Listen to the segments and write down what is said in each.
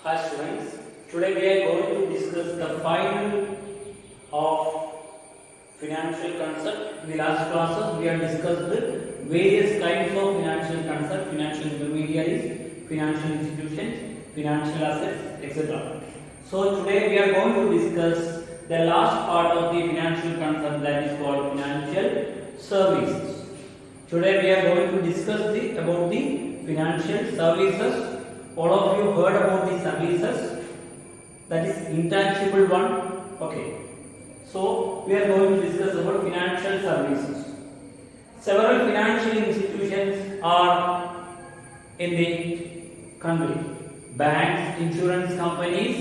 Hi students, today we are going to discuss the final of financial concept. In the last classes we have discussed various kinds of financial concept, financial intermediaries, financial institutions, financial assets, etc. So today we are going to discuss the last part of the financial concept, that is called financial services. Today we are going to discuss about the financial services. All of you heard about the services, that is intangible one. Okay, so we are going to discuss about financial services. Several financial institutions are in the country: banks, insurance companies,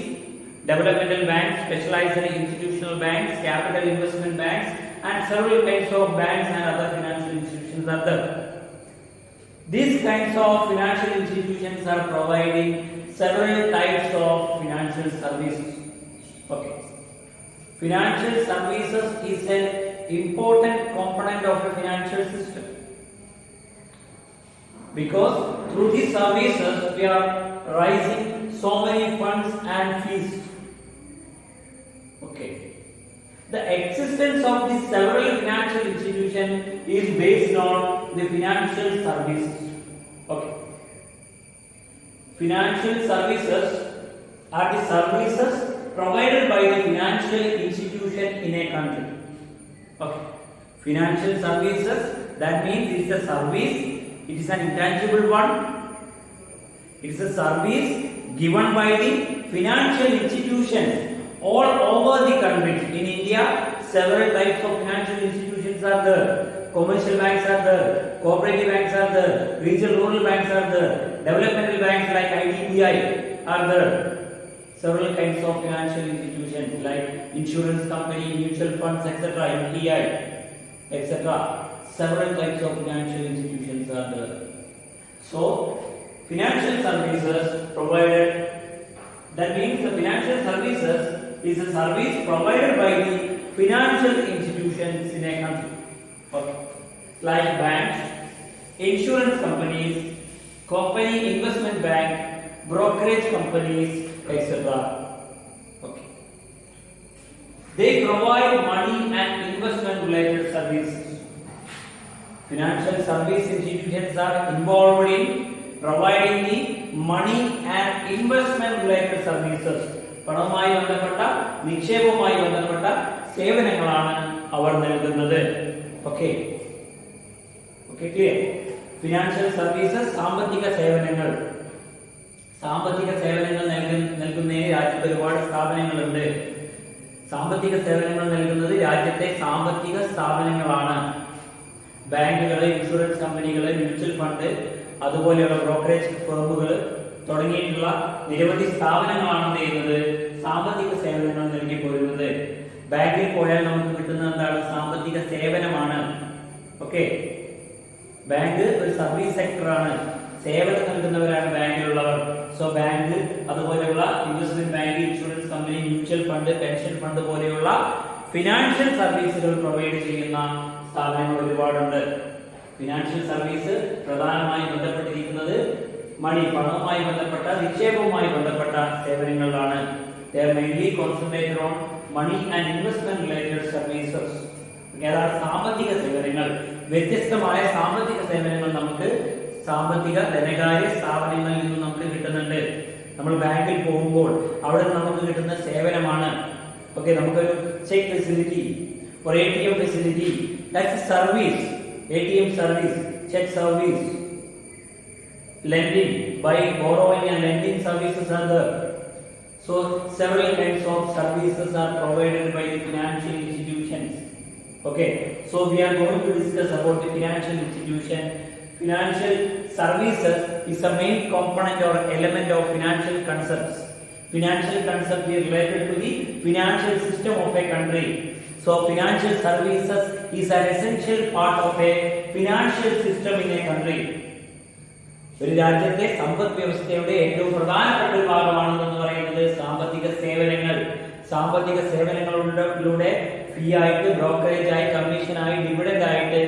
developmental banks, specialized institutional banks, capital investment banks, and several kinds of banks and other financial institutions are there. These kinds of financial institutions are providing several types of financial services. Okay. Financial services is an important component of a financial system, because through these services we are raising so many funds and fees. Okay. The existence of these several financial institutions is based on the financial services. Okay. Financial services are the services provided by the financial institution in a country. Okay. Financial services, that means it is a service, it is an intangible one. It is a service given by the financial institutions all over the country. In India, several types of financial institutions are there. Commercial banks are there, cooperative banks are there, regional rural banks are there, developmental banks like IDBI are there. Several kinds of financial institutions like insurance company, mutual funds, etc., MPI, etc. Several types of financial institutions are there. So, financial services provided, that means the financial services is a service provided by the financial institutions in a country. Okay. Like banks, insurance companies, company investment bank, brokerage companies, etc. Okay. They provide money and investment related services. Financial service institutions are involved in providing the money and investment related services. പണവുമായി ബന്ധപ്പെട്ട നിക്ഷേപവുമായി ബന്ധപ്പെട്ട സേവനങ്ങളാണ് അവർ നൽകുന്നത്. Okay clear. Financial services സാമ്പത്തിക സേവനങ്ങൾ നൽകുന്നതിന് രാജ്യത്ത് ഒരുപാട് സ്ഥാപനങ്ങളുണ്ട്. സാമ്പത്തിക സേവനങ്ങൾ നൽകുന്നത് രാജ്യത്തെ സാമ്പത്തിക സ്ഥാപനങ്ങളാണ്. ബാങ്കുകൾ, ഇൻഷുറൻസ് കമ്പനികൾ, മ്യൂച്വൽ ഫണ്ട്, അതുപോലെയുള്ള ബ്രോക്കറേജ് ഫേമുകൾ തുടങ്ങിയിട്ടുള്ള നിരവധി സ്ഥാപനങ്ങളാണ് ചെയ്യുന്നത് സാമ്പത്തിക സേവനങ്ങൾ നൽകി പോരുന്നത്. ബാങ്കിൽ പോയാൽ നമുക്ക് കിട്ടുന്ന എന്താണ്? സാമ്പത്തിക സേവനമാണ്. ഓക്കെ, ബാങ്ക് ഒരു സർവീസ് സെക്ടറാണ്, സേവനം നൽകുന്നവരാണ് ബാങ്കിലുള്ളവർ. സോ ബാങ്ക്, അതുപോലെയുള്ള investment bank, insurance company, mutual fund, pension fund പോലെയുള്ള ഫിനാൻഷ്യൽ സർവീസുകൾ പ്രൊവൈഡ് ചെയ്യുന്ന സ്ഥാപനങ്ങൾ ഒരുപാടുണ്ട്. ഫിനാൻഷ്യൽ സർവീസ് പ്രധാനമായും ബന്ധപ്പെട്ടിരിക്കുന്നത് പണവുമായി ബന്ധപ്പെട്ട, നിക്ഷേപവുമായി ബന്ധപ്പെട്ട സേവനങ്ങളിലാണ്. They are mainly concentrated on money and investment related services. അതാണ് സാമ്പത്തിക സേവനങ്ങൾ. വ്യത്യസ്തമായ സാമ്പത്തിക സേവനങ്ങൾ നമുക്ക് സാമ്പത്തിക ധനകാര്യ സ്ഥാപനങ്ങളിൽ നിന്ന് നമുക്ക് കിട്ടുന്നുണ്ട്. നമ്മൾ ബാങ്കിൽ പോകുമ്പോൾ അവിടെ നമുക്ക് കിട്ടുന്ന സേവനമാണ്. ഓക്കെ, നമുക്കൊരു ചെക്ക് ഫെസിലിറ്റി, ഒരു ATM facility, that's A service. ATM service, check service, lending, buying, borrowing and lending services are there. So several kinds of services are provided by the financial institutions. Okay, so we are going to discuss about the financial institution. Financial services is a main component or element of financial concepts. Financial concept is related to the financial system of a country. So financial services is an essential part of a financial system in a country. ഒരു രാജ്യത്തെ സമ്പദ് വ്യവസ്ഥയുടെ ഏറ്റവും പ്രധാനപ്പെട്ട ഒരു ഭാഗമാണെന്ന് പറയുന്നത് സാമ്പത്തിക സേവനങ്ങൾ. സാമ്പത്തിക സേവനങ്ങളിലൂടെ ഫീ ആയിട്ട്, ബ്രോക്കറേജ് ആയി, കമ്മീഷനായി, ഡിവിഡൻഡ് ആയിട്ട്,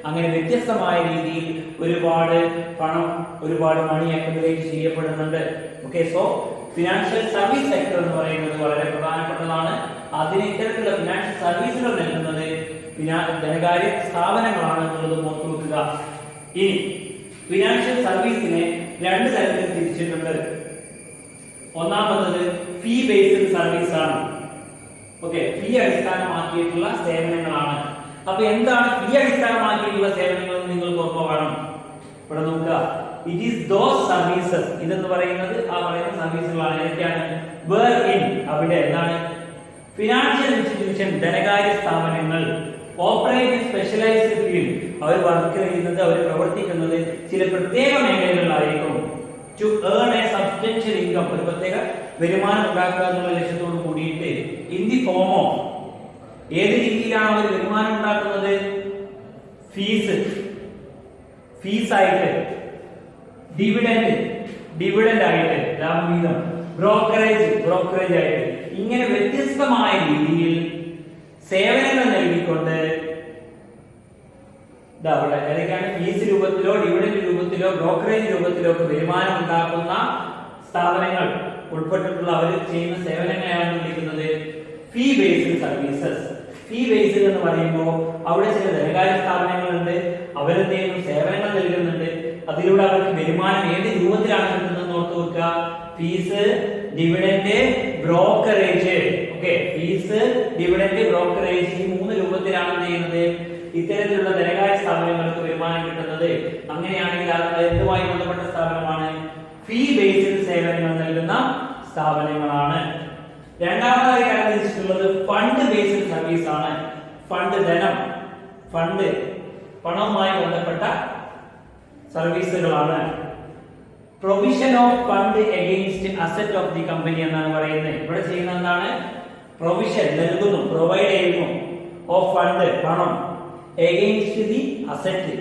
അങ്ങനെ വ്യത്യസ്തമായ രീതിയിൽ ഒരുപാട് പണം, ഒരുപാട് മണി അക്യുമുലേറ്റ് ചെയ്യപ്പെടുന്നുണ്ട്. Okay, so financial service sector എന്ന് പറയുന്നത് വളരെ പ്രധാനപ്പെട്ടതാണ്. അതിന് ഇത്തരത്തിലുള്ള ഫിനാൻഷ്യൽ സർവീസുകൾ നൽകുന്നത് ധനകാര്യ സ്ഥാപനങ്ങളാണ് എന്നുള്ളത് ഓർത്തു വെക്കുക. ഇനി ഫിനാൻഷ്യൽ സർവീസിനെ രണ്ട് തരത്തിൽ തിരിച്ചിട്ടുണ്ട്. ഒന്നാമത്തത് ഫീ ബേസ്ഡ് സർവീസ് ആണ്. ഓക്കെ, ഫീ അടിസ്ഥാനമാക്കിയിട്ടുള്ള സേവനങ്ങളാണ്. അപ്പൊ എന്താണ് ഫീ അടിസ്ഥാനമാക്കിയിട്ടുള്ള സേവനങ്ങൾ എന്ന് നിങ്ങൾക്ക് ഓർമ്മ വേണം. ഇവിടെ നോക്കുക, ഇറ്റ് ഈസ് ദോസ് സർവീസസ്, ഇതെന്ന് പറയുന്നത് ആ പറയുന്ന സർവീസുകളാണ്. ഏതൊക്കെയാണ്? വേർ ഇൻ, അവിടെ എന്താണ്? ഫിനാൻഷ്യൽ ഇൻസ്റ്റിറ്റ്യൂഷൻ, ധനകാര്യ സ്ഥാപനങ്ങൾ, ഓപ്പറേറ്റ് സ്പെഷ്യലൈസ്ഡ് ഫീൽഡ്, അവർ വർക്ക് ചെയ്യുന്നത്, അവർ പ്രവർത്തിക്കുന്നത് ചില പ്രത്യേക മേഖലകളിലായിരിക്കും. To earn a substantial income, ഒരു പ്രത്യേക വരുമാനം ഉണ്ടാക്കുക എന്നുള്ള ലക്ഷ്യത്തോട് കൂടിയിട്ട് ഇൻ ദി ഫോം ഓഫ്, ഏത് രീതിയിലാണ് അവർ വരുമാനം ഉണ്ടാക്കുന്നത്? ഫീസ് ആയിട്ട്, ഡിവിഡൻഡ് ആയിട്ട്, ലാഭവിഹിതം, ബ്രോക്കറേജ് ആയിട്ട്, ഇങ്ങനെ വ്യത്യസ്തമായ രീതിയിൽ സേവനങ്ങൾ നൽകിക്കൊണ്ട് ഏതൊക്കെയാണ്? ഫീസ് രൂപത്തിലോ ഡിവിഡൻഡ് രൂപത്തിലോ ബ്രോക്കറേജ് രൂപത്തിലോ ഒക്കെ വരുമാനം ഉണ്ടാക്കുന്ന സ്ഥാപനങ്ങൾ ഉൾപ്പെട്ടിട്ടുള്ള അവർ ചെയ്യുന്ന സേവനങ്ങളെയാണ് വിളിക്കുന്നത് ഫീ ബേസ്ഡ് സർവീസസ്. ഫീ ബേസ്ഡ് എന്ന് പറയുമ്പോൾ അവിടെ ചില ധനകാര്യ സ്ഥാപനങ്ങളുണ്ട്, അവരെന്ത് ചെയ്യുന്നു? സേവനങ്ങൾ നൽകുന്നുണ്ട്. അതിലൂടെ അവർക്ക് വരുമാനം ഏത് രൂപത്തിലാണ് കിട്ടുന്നത് ഓർത്തു വെക്കുക. Fees, dividend, brokerage. Okay, fees, dividend, brokerage, ഈ മൂന്ന് രൂപത്തിലാണ് എന്ത് ചെയ്യുന്നത്? ഇത്തരത്തിലുള്ള ധനകാര്യ സ്ഥാപനങ്ങൾക്ക് വരുമാനം കിട്ടുന്നത്. അങ്ങനെയാണെങ്കിൽ അത് എന്തുമായി ബന്ധപ്പെട്ട സ്ഥാപനമാണ്? ഫീ ബേസ്ഡ് സേവനങ്ങൾ നൽകുന്ന സ്ഥാപനങ്ങളാണ്. രണ്ടാമതായി കണ്ടുപിടിച്ചിട്ടുള്ളത് ഫണ്ട് ബേസ്ഡ് സർവീസ് ആണ്. പണവുമായി ബന്ധപ്പെട്ട സർവീസുകളാണ്. Provision of fund against asset of the company എന്നാണ് പറയുന്നത്. ഇവിടെ ചെയ്യുന്ന എന്താണ്? പ്രൊവിഷൻ നൽകുന്നു, പ്രൊവൈഡ് ചെയ്യുന്നു, ഓഫ് ഫണ്ട്, പണം, അഗെയിൻസ്റ്റ് ദി അസറ്റ്,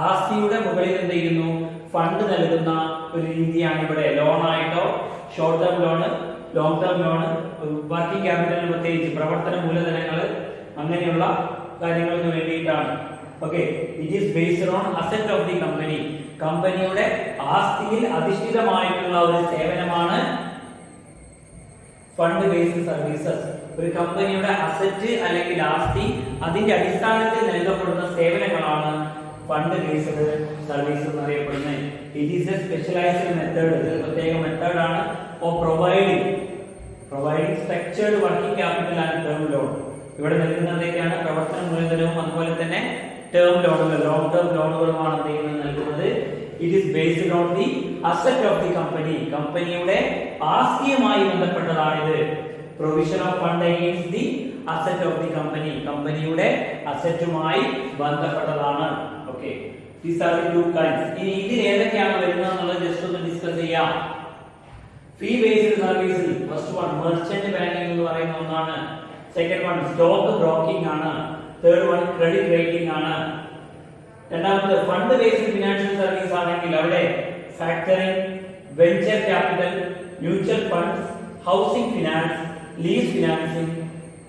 ആസ്തിയുടെ മുകളിൽ എന്ത് ചെയ്യുന്നു? ഫണ്ട് നൽകുന്ന ഒരു രീതിയാണ് ഇവിടെ. ലോൺ ആയിട്ടോ, short term loan, long term loan, working ക്യാപിറ്റലിന് പ്രത്യേകിച്ച് പ്രവർത്തന മൂലധനങ്ങൾ, അങ്ങനെയുള്ള കാര്യങ്ങൾക്ക് വേണ്ടിയിട്ടാണ്. Okay, it is based on asset of the company, കമ്പനിയുടെ ആസ്തിയിൽ അധിഷ്ഠിതമായിട്ടുള്ള ഒരു സേവനമാണ് ഫണ്ട് ബേസ്ഡ് സർവീസസ്. ഒരു കമ്പനിയുടെ അസറ്റ് അല്ലെങ്കിൽ ആസ്തി, അതിന്റെ അടിസ്ഥാനത്തിൽ നൽകപ്പെടുന്ന സേവനങ്ങളാണ് ഫണ്ട് ബേസ്ഡ് സർവീസ് എന്നറിയപ്പെടുന്നത്. It is A specialised method, ഇത് പ്രത്യേക മെത്തേഡാണ് of providing structured working capital and term loan. ഇവിടെ നൽകുന്നതൊക്കെയാണ് പ്രവർത്തന മൂലധനവും അതുപോലെ തന്നെ ടേം ലോണുകൾ, ലോങ് ടേം ലോണുകളുമാണ് നൽകുന്നത്. It is based on the asset of the company, കമ്പനിയുടെ ആസ്തിയുമായി ബന്ധപ്പെട്ടതാണിത്. Provision of fund against the asset of the company, കമ്പനിയുടെ അസറ്റുമായി ബന്ധപ്പെട്ടതാണ്. Okay, these are the two kinds. ഇനി ഇതിൽ ഏതൊക്കെയാണ് വരുന്നത് എന്നുള്ളത് ജസ്റ്റ് ഒന്ന് ഡിസ്കസ് ചെയ്യാം. ഫീ ബേസ്ഡ് സർവീസിൽ ഫസ്റ്റ് വൺ മെർച്ചന്റ് ബാങ്കിംഗ് എന്ന് പറയുന്ന ഒന്നാണ്. സെക്കൻഡ് വൺ സ്റ്റോക്ക് ബ്രോക്കിംഗ് ആണ്. തേർഡ് വൺ ക്രെഡിറ്റ് റേറ്റിംഗ് ആണ്. രണ്ടാമത്തെ ഫണ്ട് ബേസ്ഡ് ഫിനാൻഷ്യൽ സർവീസ് ആണെങ്കിൽ അവിടെ factoring, venture capital, mutual funds, housing finance, lease financing,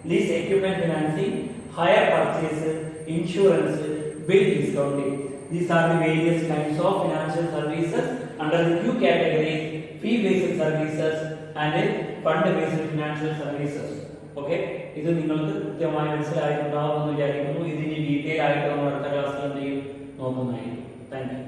lease equipment financing, higher purchase, insurance, bill discounting. These are the various kinds of financial services under the two categories: fee based services and fund based financial services. Okay, ഇത് നിങ്ങൾക്ക് കൃത്യമായി മനസ്സിലായിട്ടുണ്ടാവുമെന്ന് വിചാരിക്കുന്നു. ഇതിന്റെ detail ആയിട്ട് നമ്മൾ അടുത്ത ക്ലാസ്സിൽ എന്ത് ചെയ്യും നോക്കുന്നതായിരിക്കും. Thank you.